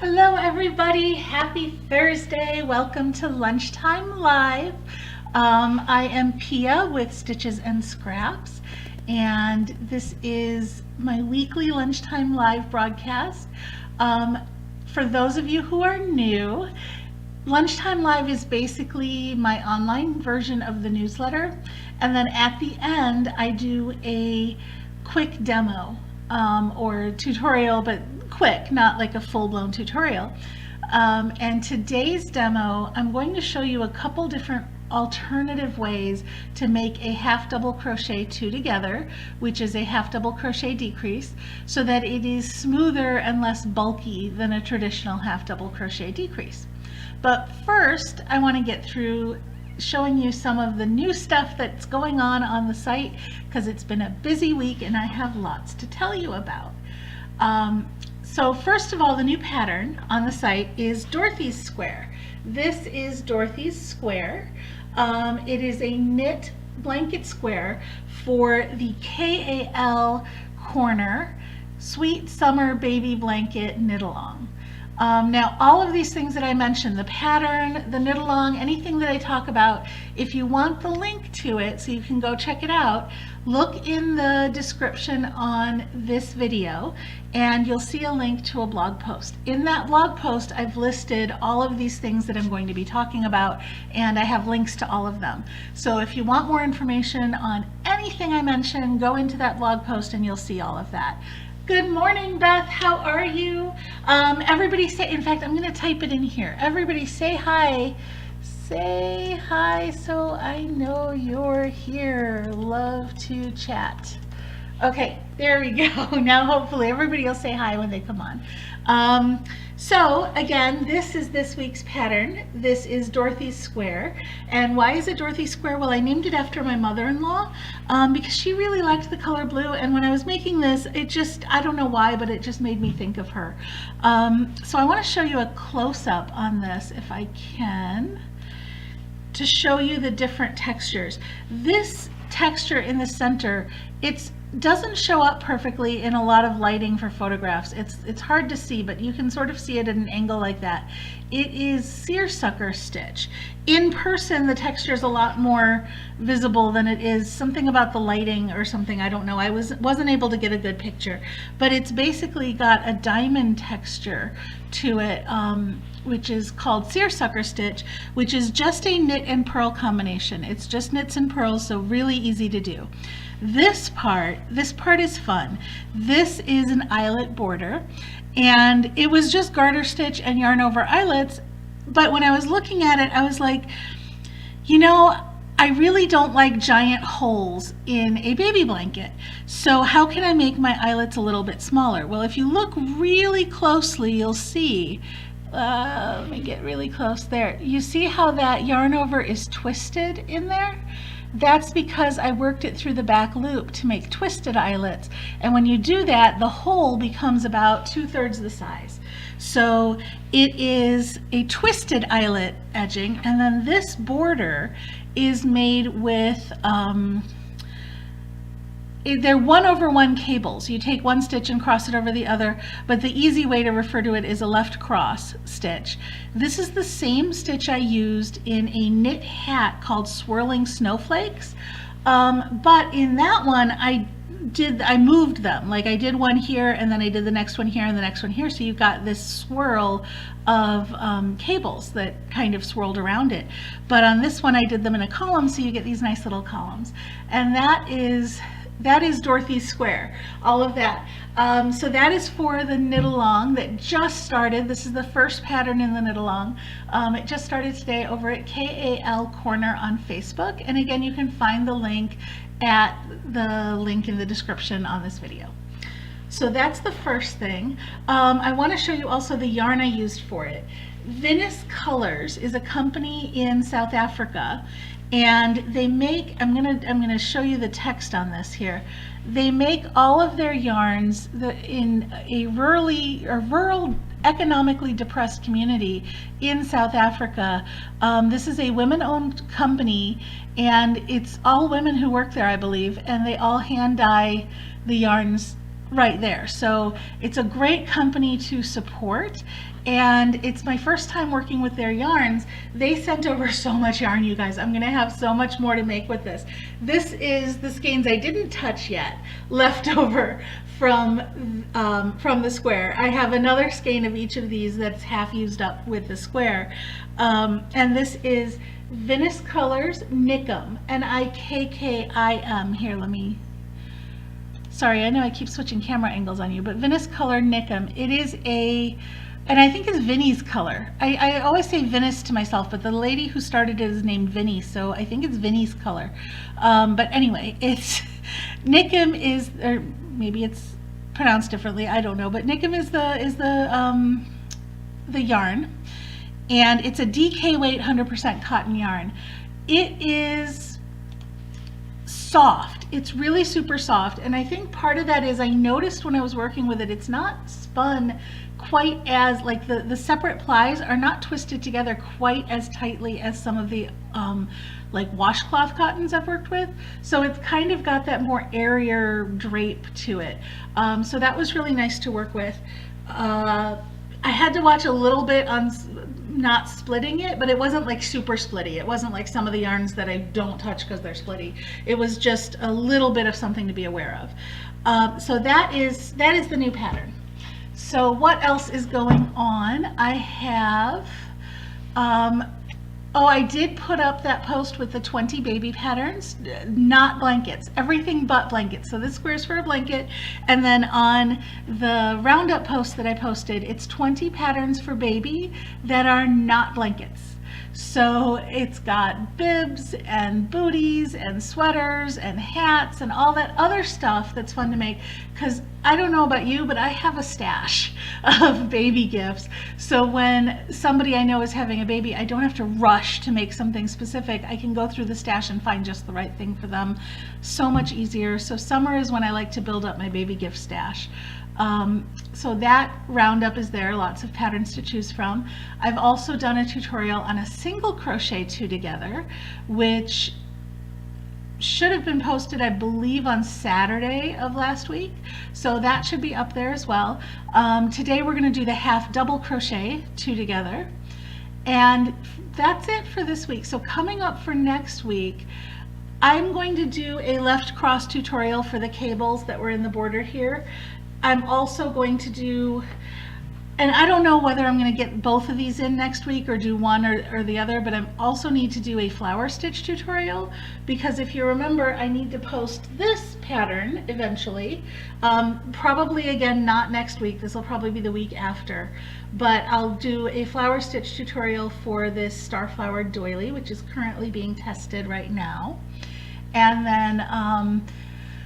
Hello everybody, happy Thursday. Welcome to Lunchtime Live. I am Pia with Stitches and Scraps, and this is my weekly Lunchtime Live broadcast. For those of you who are new, Lunchtime Live is basically my online version of the newsletter, and then at the end I do a quick demo or tutorial, but quick, not like a full-blown tutorial. And today's demo, I'm going to show you a couple different alternative ways to make a half double crochet two together, which is a half double crochet decrease, so that it is smoother and less bulky than a traditional half double crochet decrease. But first, I want to get through showing you some of the new stuff that's going on the site, because it's been a busy week and I have lots to tell you about. So first of all, the new pattern on the site is Dorothy's Square. This is Dorothy's Square. It is a knit blanket square for the KAL corner Sweet Summer Baby Blanket Knit Along. Now, all of these things that I mentioned, the pattern, the knit along, anything that I talk about, if you want the link to it so you can go check it out, look in the description on this video and you'll see a link to a blog post. In that blog post, I've listed all of these things that I'm going to be talking about, and I have links to all of them. So if you want more information on anything I mentioned, go into that blog post and you'll see all of that. Good morning, Beth. How are you? Everybody say, in fact, I'm going to type it in here. Everybody say hi. Say hi so I know you're here. Love to chat. Okay, there we go. Now hopefully everybody will say hi when they come on. So again, this is this week's pattern. This is Dorothy's Square. And why is it Dorothy's Square? Well, I named it after my mother-in-law because she really liked the color blue. And when I was making this, it just, I don't know why, but it just made me think of her. So I want to show you a close-up on this if I can, to show you the different textures. This texture in the center, it doesn't show up perfectly in a lot of lighting for photographs. It's hard to see, but you can sort of see it at an angle like that. It is seersucker stitch. In person, the texture is a lot more visible than it is. Something about the lighting or something, I don't know. I wasn't able to get a good picture, but it's basically got a diamond texture to it, which is called seersucker stitch, which is just a knit and purl combination. It's just knits and purls, so really easy to do. This part is fun. This is an eyelet border, and it was just garter stitch and yarn over eyelets, but when I was looking at it, I was like, you know, I really don't like giant holes in a baby blanket. So how can I make my eyelets a little bit smaller? Well, if you look really closely, you'll see, let me get really close there. You see how that yarn over is twisted in there? That's because I worked it through the back loop to make twisted eyelets. And when you do that, the hole becomes about 2/3 the size. So it is a twisted eyelet edging, and then this border is made with they're 1/1 cables. You take one stitch and cross it over the other, but the easy way to refer to it is a left cross stitch. This is the same stitch I used in a knit hat called Swirling Snowflakes, but in that one I moved them. Like I did one here and then I did the next one here and the next one here, so you've got this swirl of cables that kind of swirled around it. But on this one I did them in a column, so you get these nice little columns, and that is Dorothy's Square, all of that. So that is for the knit along that just started. This is the first pattern in the knit along. It just started today over at KAL Corner on Facebook. And again, you can find the link at the link in the description on this video. So that's the first thing. I want to show you also the yarn I used for it. Venus Colors is a company in South Africa, and they make, I'm gonna show you the text on this here. They make all of their yarns in a rural economically depressed community in South Africa. This is a women-owned company, and it's all women who work there, I believe, and they all hand dye the yarns right there. So it's a great company to support, and it's my first time working with their yarns. They sent over so much yarn, you guys. I'm gonna have so much more to make with this. This is the skeins I didn't touch yet, left over from the square. I have another skein of each of these that's half used up with the square, and this is Venice Colors Nickum, Nikkim. Here, let me. Sorry, I know I keep switching camera angles on you, but Venice Color Nickum. It is and I think it's Vinny's color. I always say Venice to myself, but the lady who started it is named Vinny, so I think it's Vinny's color. But anyway, it's Nickum is, or maybe it's pronounced differently, I don't know, but Nickum is the yarn, and it's a DK weight 100% cotton yarn. It is soft. It's really super soft, and I think part of that is I noticed when I was working with it, it's not spun quite as, like the separate plies are not twisted together quite as tightly as some of the like washcloth cottons I've worked with. So it's kind of got that more airier drape to it. So that was really nice to work with. I had to watch a little bit on not splitting it, but it wasn't like super splitty. It wasn't like some of the yarns that I don't touch because they're splitty. It was just a little bit of something to be aware of. So that is the new pattern. So what else is going on? I have, oh, I did put up that post with the 20 baby patterns, not blankets, everything but blankets. So this square's for a blanket. And then on the roundup post that I posted, it's 20 patterns for baby that are not blankets. So it's got bibs and booties and sweaters and hats and all that other stuff that's fun to make, because I don't know about you, but I have a stash of baby gifts. So when somebody I know is having a baby, I don't have to rush to make something specific. I can go through the stash and find just the right thing for them. So much easier. So summer is when I like to build up my baby gift stash. So that roundup is there, lots of patterns to choose from. I've also done a tutorial on a single crochet two together, which should have been posted, I believe, on Saturday of last week. So that should be up there as well. Today we're going to do the half double crochet two together. And that's it for this week. So coming up for next week, I'm going to do a left cross tutorial for the cables that were in the border here. I'm also going to do, and I don't know whether I'm going to get both of these in next week or do one or the other, but I also need to do a flower stitch tutorial, because if you remember, I need to post this pattern eventually. Probably again, not next week. This will probably be the week after, but I'll do a flower stitch tutorial for this starflower doily, which is currently being tested right now. And then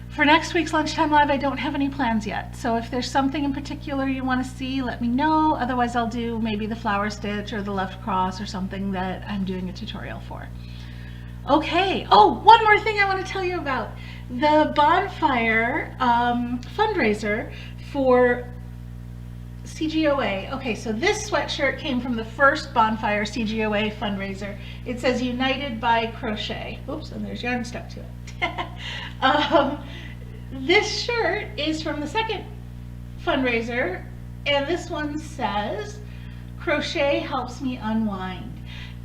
for next week's Lunchtime Live, I don't have any plans yet. So if there's something in particular you want to see, let me know. Otherwise, I'll do maybe the flower stitch or the left cross or something that I'm doing a tutorial for. Okay. Oh, one more thing I want to tell you about. The bonfire fundraiser for CGOA. Okay, so this sweatshirt came from the first bonfire CGOA fundraiser. It says United by Crochet. Oops, and there's yarn stuck to it. This shirt is from the second fundraiser, and this one says, Crochet helps me unwind.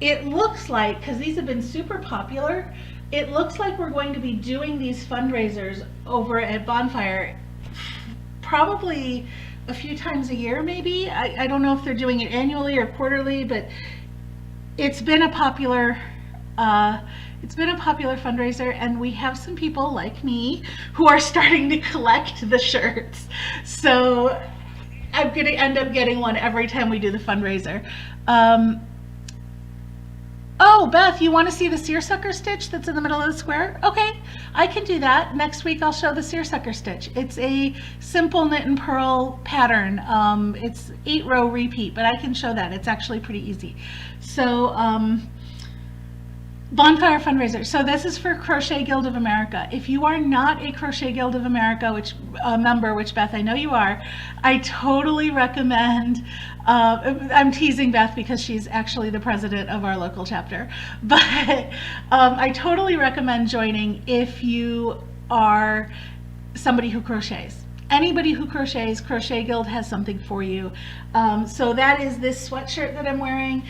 It looks like, because these have been super popular, it looks like we're going to be doing these fundraisers over at Bonfire probably a few times a year, maybe. I don't know if they're doing it annually or quarterly, but it's been a popular fundraiser, and we have some people like me who are starting to collect the shirts. So I'm going to end up getting one every time we do the fundraiser. Oh, Beth, you want to see the seersucker stitch that's in the middle of the square? Okay, I can do that. Next week I'll show the seersucker stitch. It's a simple knit and purl pattern. It's 8-row repeat, but I can show that. It's actually pretty easy. So Bonfire fundraiser. So this is for Crochet Guild of America. If you are not a Crochet Guild of America member, which Beth, I know you are, I totally recommend, I'm teasing Beth because she's actually the president of our local chapter, but I totally recommend joining if you are somebody who crochets. anybody who crochets, Crochet Guild has something for you. So that is this sweatshirt that I'm wearing.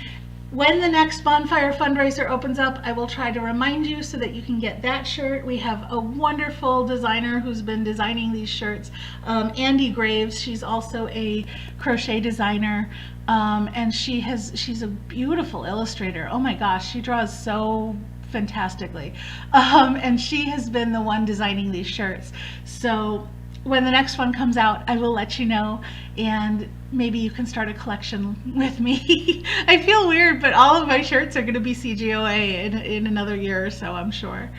When the next bonfire fundraiser opens up, I will try to remind you so that you can get that shirt. We have a wonderful designer who's been designing these shirts, Andy Graves. She's also a crochet designer, and she's a beautiful illustrator. Oh my gosh, she draws so fantastically, and she has been the one designing these shirts. So when the next one comes out, I will let you know, and maybe you can start a collection with me. I feel weird, but all of my shirts are going to be CGOA in another year or so, I'm sure.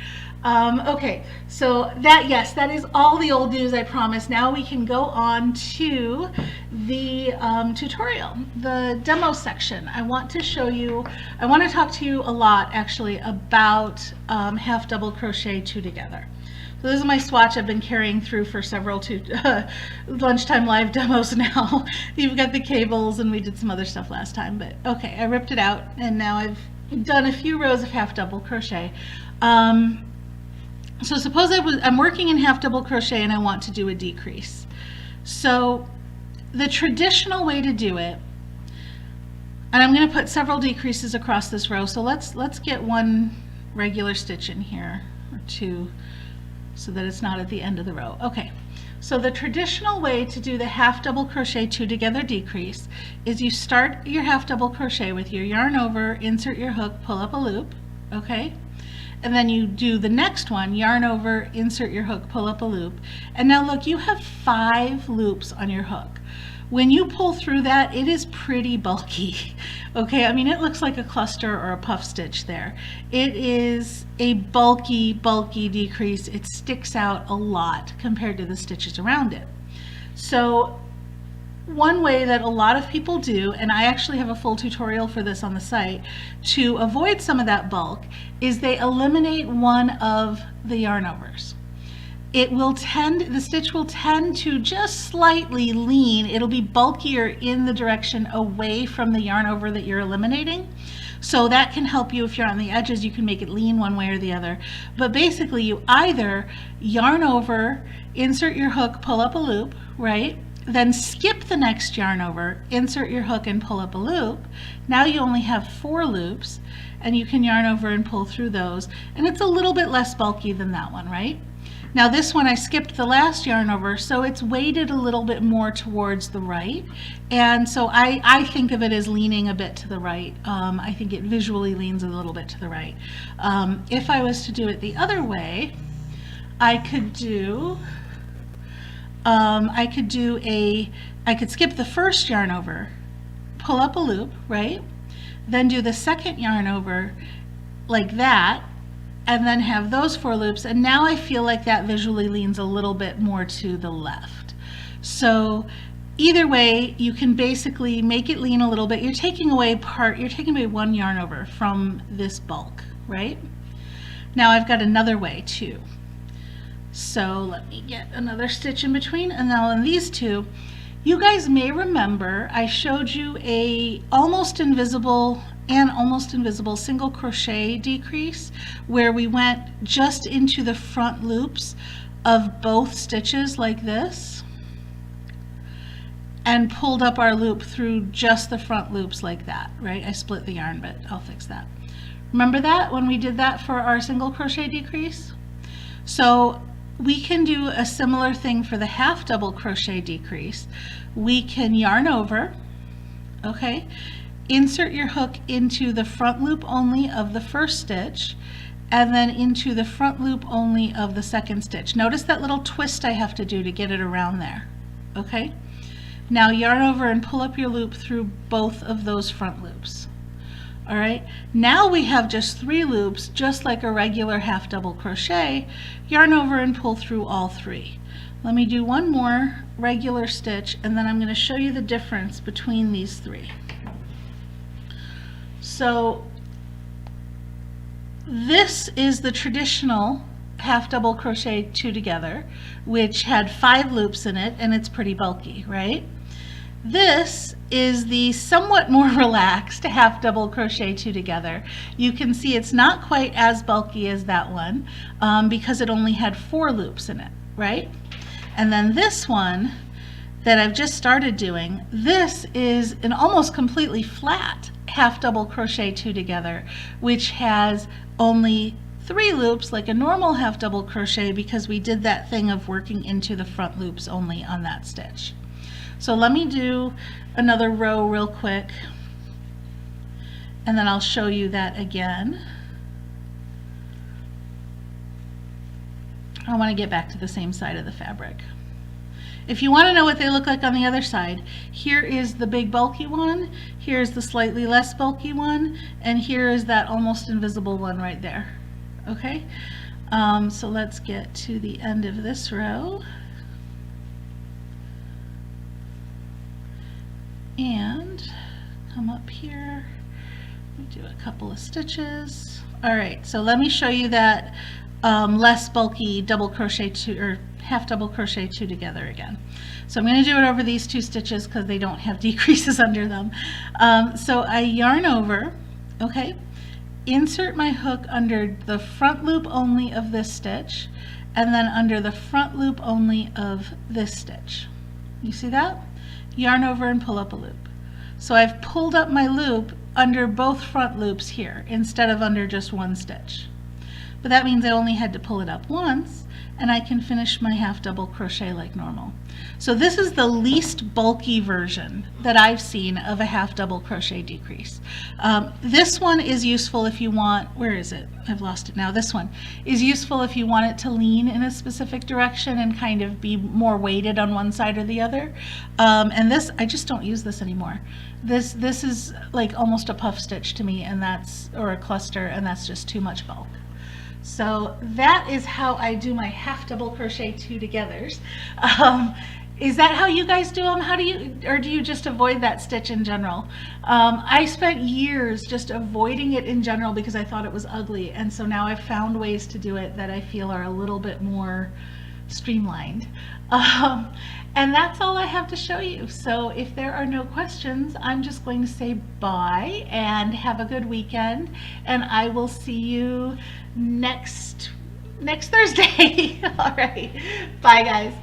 Okay, so yes, that is all the old news, I promise. Now we can go on to the tutorial, the demo section. I want to talk to you a lot actually about half double crochet 2 together. So this is my swatch I've been carrying through for several Lunchtime Live demos now. You've got the cables, and we did some other stuff last time, but okay, I ripped it out, and now I've done a few rows of half double crochet. So suppose I'm working in half double crochet and I want to do a decrease. So the traditional way to do it, and I'm going to put several decreases across this row, so let's get one regular stitch in here, or 2, so that it's not at the end of the row. Okay, so the traditional way to do the half double crochet 2 together decrease is you start your half double crochet with your yarn over, insert your hook, pull up a loop, okay? And then you do the next one, yarn over, insert your hook, pull up a loop. And now look, you have 5 loops on your hook. When you pull through that, it is pretty bulky. Okay, I mean, it looks like a cluster or a puff stitch there. It is a bulky decrease. It sticks out a lot compared to the stitches around it. So one way that a lot of people do, and I actually have a full tutorial for this on the site, to avoid some of that bulk, is they eliminate one of the yarn overs. The stitch will tend to just slightly lean. It'll be bulkier in the direction away from the yarn over that you're eliminating. So that can help you if you're on the edges. You can make it lean one way or the other. But basically you either yarn over, insert your hook, pull up a loop, right? Then skip the next yarn over, insert your hook and pull up a loop. Now you only have 4 loops, and you can yarn over and pull through those. And it's a little bit less bulky than that one, right? Now this one I skipped the last yarn over, so it's weighted a little bit more towards the right. And so I think of it as leaning a bit to the right. I think it visually leans a little bit to the right. If I was to do it the other way, I could skip the first yarn over, pull up a loop, right? Then do the second yarn over like that, and then have those 4 loops, and now I feel like that visually leans a little bit more to the left. So either way, you can basically make it lean a little bit. You're taking away 1 yarn over from this bulk, right? Now I've got another way too. So let me get another stitch in between, and now in these 2, you guys may remember I showed you a almost invisible single crochet decrease where we went just into the front loops of both stitches like this and pulled up our loop through just the front loops like that, right? I split the yarn, but I'll fix that. Remember that when we did that for our single crochet decrease? So we can do a similar thing for the half double crochet decrease. We can yarn over, okay? Insert your hook into the front loop only of the first stitch, and then into the front loop only of the second stitch. Notice that little twist I have to do to get it around there, okay? Now yarn over and pull up your loop through both of those front loops. All right, now we have just 3 loops, just like a regular half double crochet. Yarn over and pull through all 3. Let me do one more regular stitch, and then I'm going to show you the difference between these 3. So this is the traditional half double crochet 2 together, which had 5 loops in it, and it's pretty bulky, right? This is the somewhat more relaxed half double crochet 2 together. You can see it's not quite as bulky as that one because it only had 4 loops in it, right? And then this one that I've just started doing, this is an almost completely flat half double crochet 2 together, which has only 3 loops like a normal half double crochet, because we did that thing of working into the front loops only on that stitch. So let me do another row real quick, and then I'll show you that again. I want to get back to the same side of the fabric. If you want to know what they look like on the other side, here is the big bulky one, here's the slightly less bulky one, and here is that almost invisible one right there. Okay, so let's get to the end of this row. And come up here, we do a couple of stitches. All right, so let me show you that less bulky double crochet 2 or half double crochet 2 together again. So I'm going to do it over these 2 stitches because they don't have decreases under them. So I yarn over, okay, insert my hook under the front loop only of this stitch, and then under the front loop only of this stitch. You see that? Yarn over and pull up a loop. So I've pulled up my loop under both front loops here instead of under just one stitch. But that means I only had to pull it up once, and I can finish my half double crochet like normal. So this is the least bulky version that I've seen of a half double crochet decrease. This one is useful if you want, where is it? I've lost it now. This one is useful if you want it to lean in a specific direction and kind of be more weighted on one side or the other. And this, I just don't use this anymore. This is like almost a puff stitch to me, and that's, or a cluster, and that's just too much bulk. So that is how I do my half double crochet 2 togethers. Is that how you guys do them? How do you, or do you just avoid that stitch in general? I spent years just avoiding it in general because I thought it was ugly, and so now I've found ways to do it that I feel are a little bit more streamlined. And that's all I have to show you. So if there are no questions, I'm just going to say bye and have a good weekend, and I will see you next Thursday. All right, bye guys.